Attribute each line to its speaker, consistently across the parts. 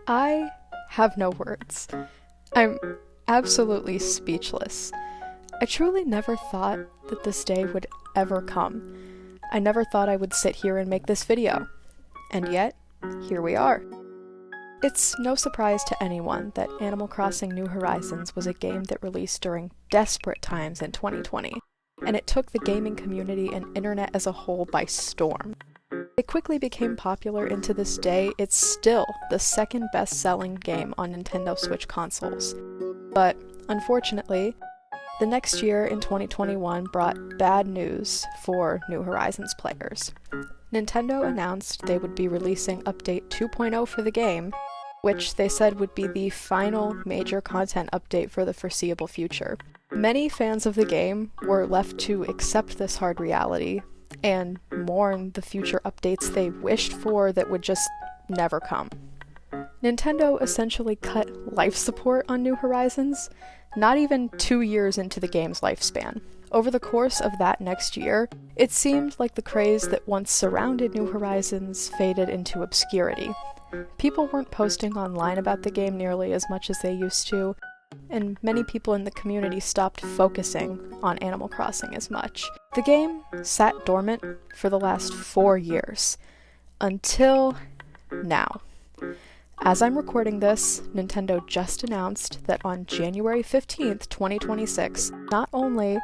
Speaker 1: I have no words. I'm absolutely speechless. I truly never thought that this day would ever come. I never thought I would sit here and make this video. And yet, here we are. It's no surprise to anyone that Animal Crossing New Horizons was a game that released during desperate times in 2020, and it took the gaming community and internet as a whole by storm. It quickly became popular, and to this day, it's still the second best-selling game on Nintendo Switch consoles. But, unfortunately, the next year in 2021 brought bad news for New Horizons players. Nintendo announced they would be releasing Update 2.0 for the game, which they said would be the final major content update for the foreseeable future. Many fans of the game were left to accept this hard reality and mourn the future updates they wished for that would just never come. Nintendo essentially cut life support on New Horizons, not even 2 years into the game's lifespan. Over the course of that next year, it seemed like the craze that once surrounded New Horizons faded into obscurity. People weren't posting online about the game nearly as much as they used to, and many people in the community stopped focusing on Animal Crossing as much. The game sat dormant for the last 4 years, until now. As I'm recording this, Nintendo just announced that on January 15th, 2026, not only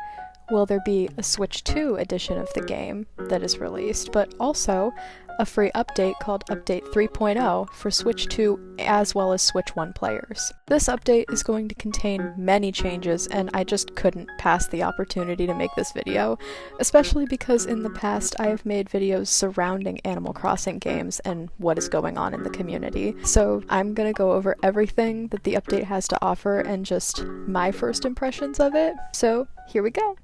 Speaker 1: will there be a Switch 2 edition of the game that is released, but also a free update called Update 3.0 for Switch 2 as well as Switch 1 players. This update is going to contain many changes, and I just couldn't pass the opportunity to make this video, especially because in the past I have made videos surrounding Animal Crossing games and what is going on in the community. So I'm gonna go over everything that the update has to offer and just my first impressions of it. So here we go.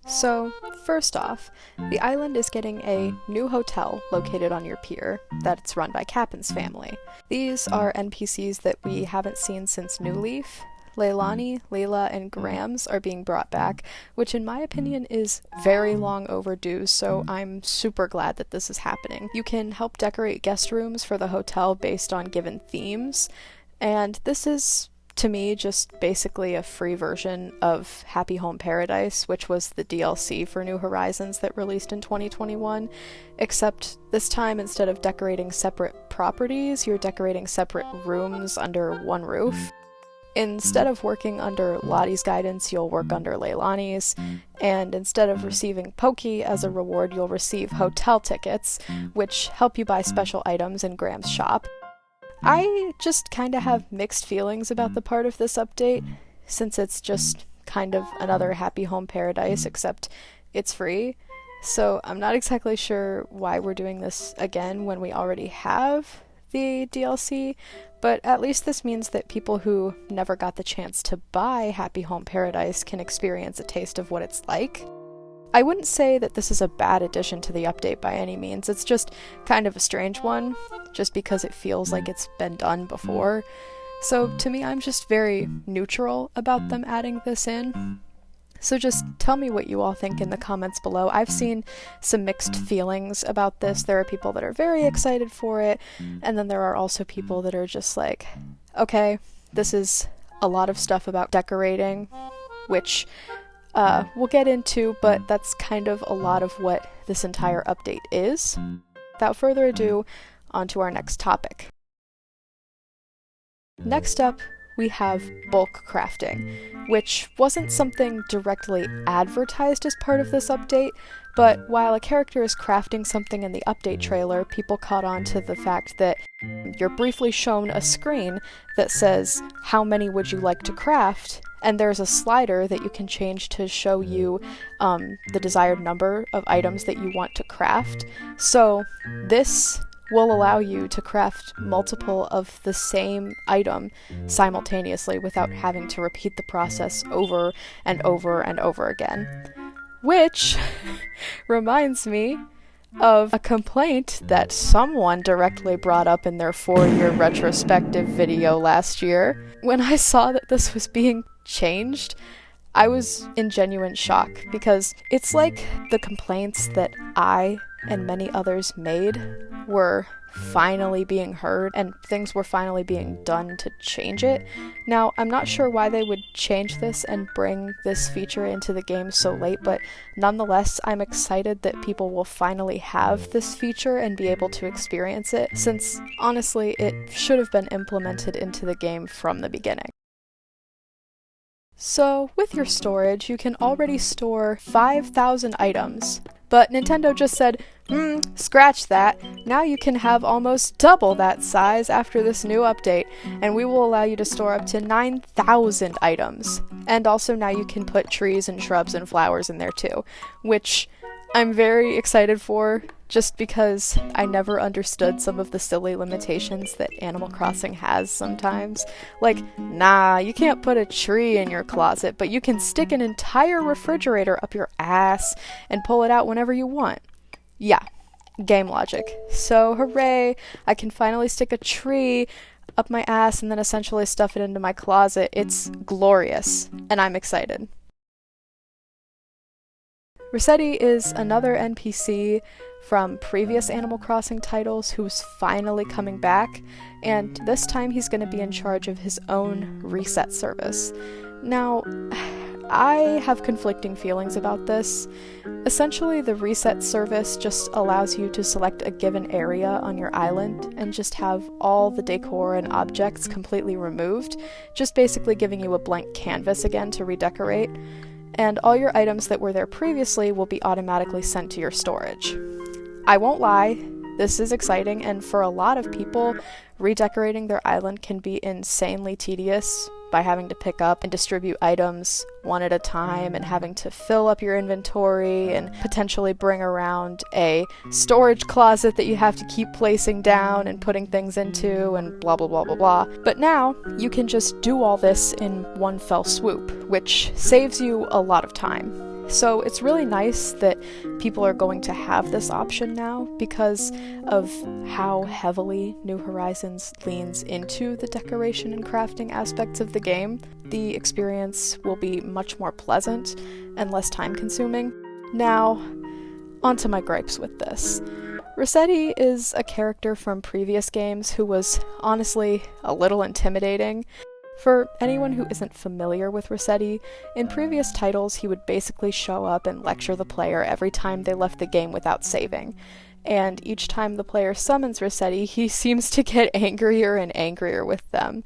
Speaker 1: So, first off, the island is getting a new hotel located on your pier that's run by Cappen's family. These are NPCs that we haven't seen since New Leaf. Leilani, Leila, and Grams are being brought back, which in my opinion is very long overdue, so I'm super glad that this is happening. You can help decorate guest rooms for the hotel based on given themes, and this is, to me, just basically a free version of Happy Home Paradise, which was the DLC for New Horizons that released in 2021, except this time instead of decorating separate properties, you're decorating separate rooms under one roof. Instead of working under Lottie's guidance, you'll work under Leilani's, and instead of receiving Poki as a reward, you'll receive hotel tickets, which help you buy special items in Graham's shop. I just kind of have mixed feelings about the part of this update, since it's just kind of another Happy Home Paradise, except it's free. So I'm not exactly sure why we're doing this again when we already have the DLC, but at least this means that people who never got the chance to buy Happy Home Paradise can experience a taste of what it's like. I wouldn't say that this is a bad addition to the update by any means, it's just kind of a strange one, just because it feels like it's been done before. So to me, I'm just very neutral about them adding this in. So just tell me what you all think in the comments below. I've seen some mixed feelings about this. There are people that are very excited for it, and then there are also people that are just like, okay, this is a lot of stuff about decorating, which we'll get into, but that's kind of a lot of what this entire update is. Without further ado, on to our next topic. Next up, we have bulk crafting, which wasn't something directly advertised as part of this update, but while a character is crafting something in the update trailer, people caught on to the fact that you're briefly shown a screen that says, "How many would you like to craft?" And there's a slider that you can change to show you the desired number of items that you want to craft. So this will allow you to craft multiple of the same item simultaneously without having to repeat the process over and over and over again. Which reminds me of a complaint that someone directly brought up in their 4-year retrospective video last year. When I saw that this was being changed, I was in genuine shock, because it's like the complaints that I and many others made were, finally being heard and things were finally being done to change it. Now, I'm not sure why they would change this and bring this feature into the game so late, but nonetheless, I'm excited that people will finally have this feature and be able to experience it, since honestly, it should have been implemented into the game from the beginning. So, with your storage, you can already store 5,000 items. But Nintendo just said, scratch that. Now you can have almost double that size after this new update, and we will allow you to store up to 9,000 items. And also now you can put trees and shrubs and flowers in there too, which I'm very excited for, just because I never understood some of the silly limitations that Animal Crossing has sometimes. Like, nah, you can't put a tree in your closet, but you can stick an entire refrigerator up your ass and pull it out whenever you want. Yeah, game logic. So, hooray, I can finally stick a tree up my ass and then essentially stuff it into my closet. It's glorious, and I'm excited. Resetti is another NPC from previous Animal Crossing titles who's finally coming back, and this time he's going to be in charge of his own reset service. Now, I have conflicting feelings about this. Essentially, the reset service just allows you to select a given area on your island and just have all the decor and objects completely removed, just basically giving you a blank canvas again to redecorate. And all your items that were there previously will be automatically sent to your storage. I won't lie, this is exciting, and for a lot of people, redecorating their island can be insanely tedious by having to pick up and distribute items one at a time and having to fill up your inventory and potentially bring around a storage closet that you have to keep placing down and putting things into and blah blah blah blah blah. But now you can just do all this in one fell swoop, which saves you a lot of time. So it's really nice that people are going to have this option now because of how heavily New Horizons leans into the decoration and crafting aspects of the game. The experience will be much more pleasant and less time-consuming. Now, onto my gripes with this. Resetti is a character from previous games who was honestly a little intimidating. For anyone who isn't familiar with Resetti, in previous titles he would basically show up and lecture the player every time they left the game without saving. And each time the player summons Resetti, he seems to get angrier and angrier with them.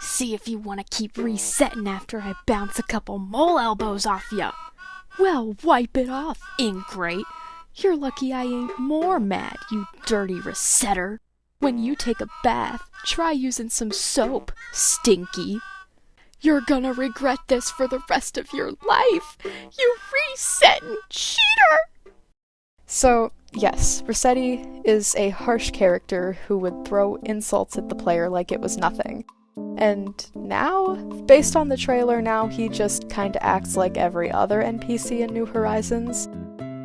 Speaker 2: See if you want to keep resetting after I bounce a couple mole elbows off ya. Well, wipe it off, ingrate. You're lucky I ain't more mad, you dirty resetter. When you take a bath, try using some soap, stinky. You're gonna regret this for the rest of your life, you resetting cheater!
Speaker 1: So, yes, Resetti is a harsh character who would throw insults at the player like it was nothing. And now, based on the trailer, now he just kinda acts like every other NPC in New Horizons.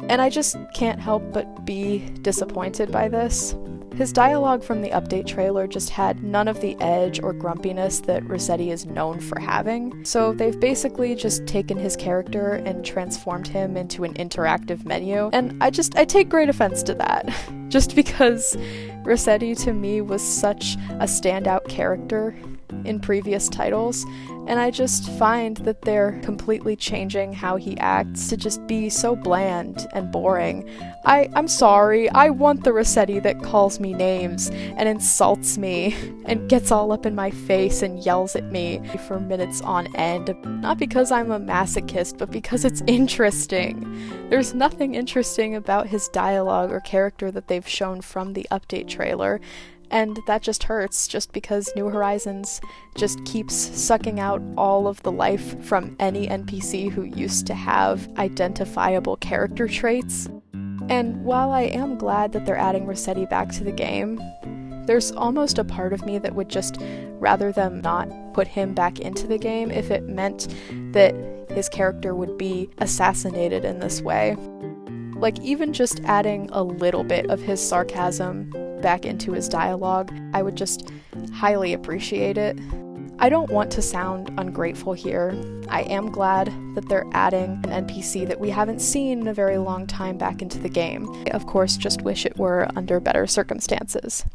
Speaker 1: And I just can't help but be disappointed by this. His dialogue from the update trailer just had none of the edge or grumpiness that Resetti is known for having, so they've basically just taken his character and transformed him into an interactive menu, and I take great offense to that, just because Resetti to me was such a standout character in previous titles, and I just find that they're completely changing how he acts to just be so bland and boring. I'm sorry, I want the Resetti that calls me names and insults me and gets all up in my face and yells at me for minutes on end. Not because I'm a masochist, but because it's interesting. There's nothing interesting about his dialogue or character that they've shown from the update trailer. And that just hurts, just because New Horizons just keeps sucking out all of the life from any NPC who used to have identifiable character traits. And while I am glad that they're adding Resetti back to the game, there's almost a part of me that would just rather them not put him back into the game if it meant that his character would be assassinated in this way. Like, even just adding a little bit of his sarcasm back into his dialogue, I would just highly appreciate it. I don't want to sound ungrateful here. I am glad that they're adding an NPC that we haven't seen in a very long time back into the game. I, of course, just wish it were under better circumstances.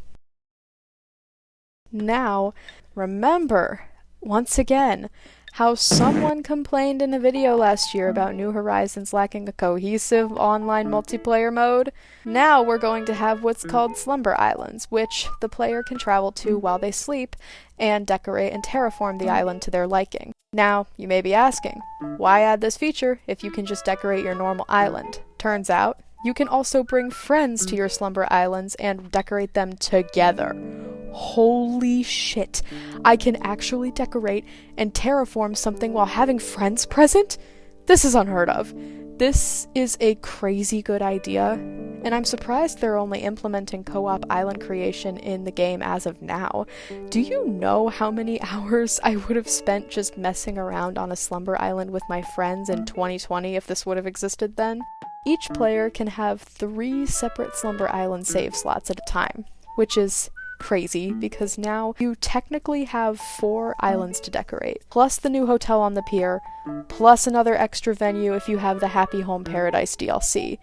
Speaker 1: Now, remember, once again, how someone complained in a video last year about New Horizons lacking a cohesive online multiplayer mode. Now we're going to have what's called Slumber Islands, which the player can travel to while they sleep and decorate and terraform the island to their liking. Now, you may be asking, why add this feature if you can just decorate your normal island? Turns out, you can also bring friends to your Slumber Islands and decorate them together. Holy shit, I can actually decorate and terraform something while having friends present? This is unheard of. This is a crazy good idea, and I'm surprised they're only implementing co-op island creation in the game as of now. Do you know how many hours I would have spent just messing around on a Slumber Island with my friends in 2020 if this would have existed then? Each player can have 3 separate Slumber Island save slots at a time, which is crazy because now you technically have 4 islands to decorate, plus the new hotel on the pier, plus another extra venue if you have the Happy Home Paradise DLC.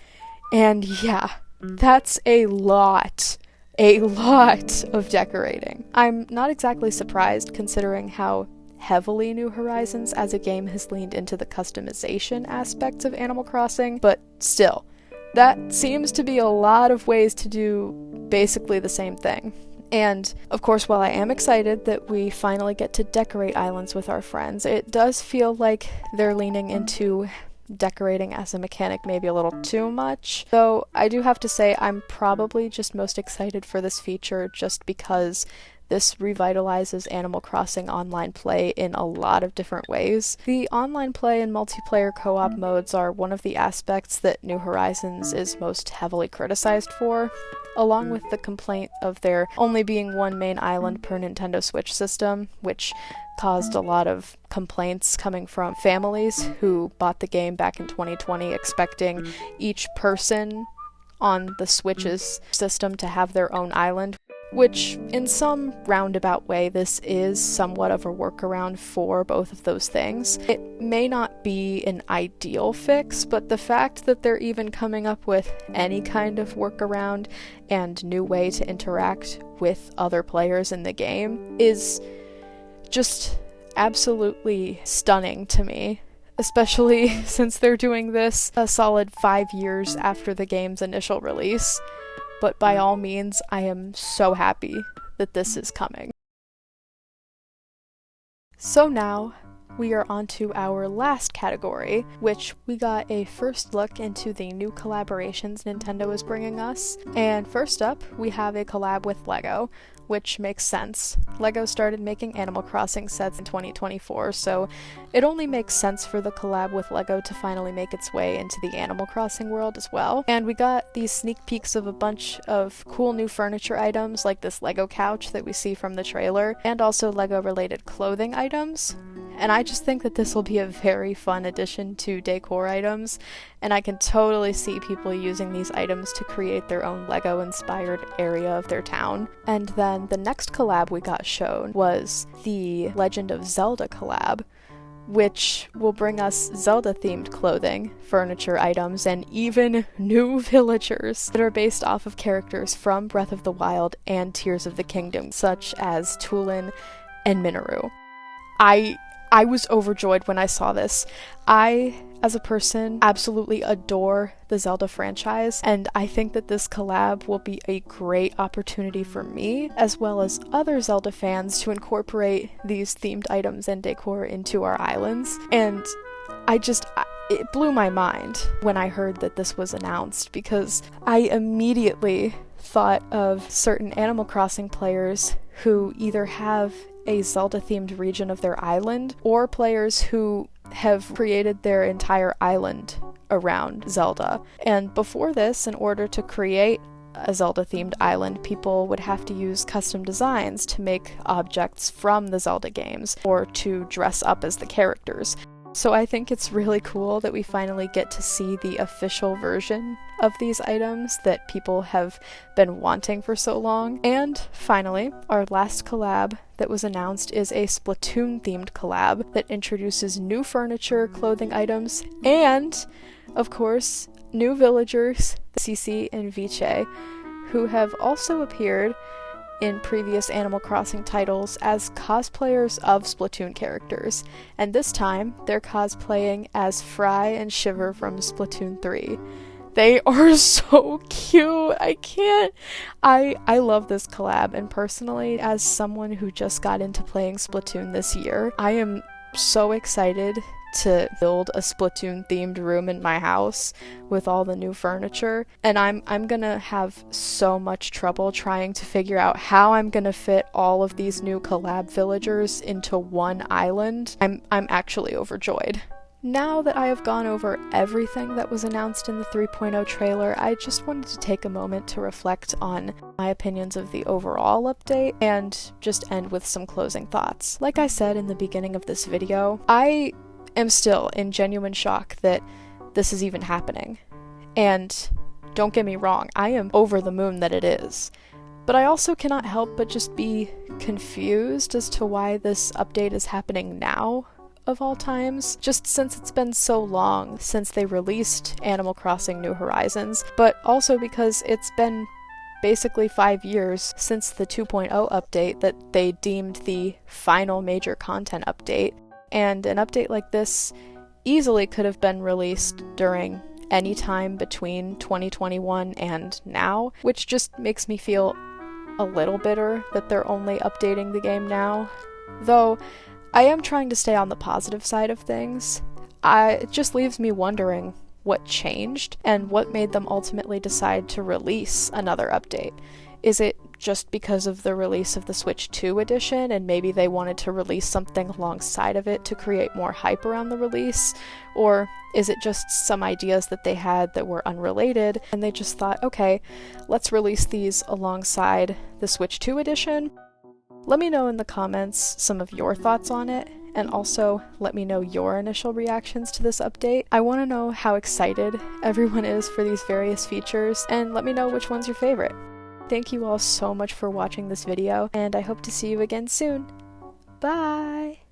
Speaker 1: And yeah, that's a lot of decorating. I'm not exactly surprised considering how heavily New Horizons as a game has leaned into the customization aspects of Animal Crossing, but still, that seems to be a lot of ways to do basically the same thing. And, of course, while I am excited that we finally get to decorate islands with our friends, it does feel like they're leaning into decorating as a mechanic maybe a little too much. Though, I do have to say I'm probably just most excited for this feature just because this revitalizes Animal Crossing online play in a lot of different ways. The online play and multiplayer co-op modes are one of the aspects that New Horizons is most heavily criticized for, along with the complaint of there only being one main island per Nintendo Switch system, which caused a lot of complaints coming from families who bought the game back in 2020 expecting each person on the Switch's system to have their own island, which in some roundabout way this is somewhat of a workaround for both of those things. It may not be an ideal fix, but the fact that they're even coming up with any kind of workaround and new way to interact with other players in the game is just absolutely stunning to me. Especially since they're doing this a solid 5 years after the game's initial release. But by all means, I am so happy that this is coming. So now, we are on to our last category, which we got a first look into the new collaborations Nintendo is bringing us. And first up, we have a collab with LEGO, which makes sense. LEGO started making Animal Crossing sets in 2024, so it only makes sense for the collab with LEGO to finally make its way into the Animal Crossing world as well. And we got these sneak peeks of a bunch of cool new furniture items, like this LEGO couch that we see from the trailer, and also LEGO-related clothing items. And I just think that this will be a very fun addition to decor items, and I can totally see people using these items to create their own LEGO-inspired area of their town. And then the next collab we got shown was the Legend of Zelda collab, which will bring us Zelda-themed clothing, furniture items, and even new villagers that are based off of characters from Breath of the Wild and Tears of the Kingdom, such as Tulin and Minoru. I was overjoyed when I saw this. I, as a person, absolutely adore the Zelda franchise, and I think that this collab will be a great opportunity for me, as well as other Zelda fans, to incorporate these themed items and decor into our islands. And it blew my mind when I heard that this was announced, because I immediately thought of certain Animal Crossing players who either have a Zelda-themed region of their island, or players who have created their entire island around Zelda. And before this, in order to create a Zelda-themed island, people would have to use custom designs to make objects from the Zelda games, or to dress up as the characters. So I think it's really cool that we finally get to see the official version of these items that people have been wanting for so long. And finally, our last collab that was announced is a Splatoon-themed collab that introduces new furniture, clothing items, and, of course, new villagers, Cece and Viche, who have also appeared in previous Animal Crossing titles as cosplayers of Splatoon characters, and this time they're cosplaying as Fry and Shiver from Splatoon 3. They are so cute. I love this collab, and personally, as someone who just got into playing Splatoon this year, I am so excited to build a Splatoon themed room in my house with all the new furniture, and I'm gonna have so much trouble trying to figure out how I'm gonna fit all of these new collab villagers into one island. I'm actually overjoyed. Now that I have gone over everything that was announced in the 3.0 trailer, I just wanted to take a moment to reflect on my opinions of the overall update and just end with some closing thoughts. Like I said in the beginning of this video, I am still in genuine shock that this is even happening. And don't get me wrong, I am over the moon that it is. But I also cannot help but just be confused as to why this update is happening now, of all times, just since it's been so long since they released Animal Crossing New Horizons, but also because it's been basically 5 years since the 2.0 update that they deemed the final major content update, and an update like this easily could have been released during any time between 2021 and now, which just makes me feel a little bitter that they're only updating the game now. Though I am trying to stay on the positive side of things. It just leaves me wondering what changed and what made them ultimately decide to release another update. Is it just because of the release of the Switch 2 edition and maybe they wanted to release something alongside of it to create more hype around the release? Or is it just some ideas that they had that were unrelated and they just thought, okay, let's release these alongside the Switch 2 edition? Let me know in the comments some of your thoughts on it, and also let me know your initial reactions to this update. I want to know how excited everyone is for these various features, and let me know which one's your favorite. Thank you all so much for watching this video, and I hope to see you again soon. Bye!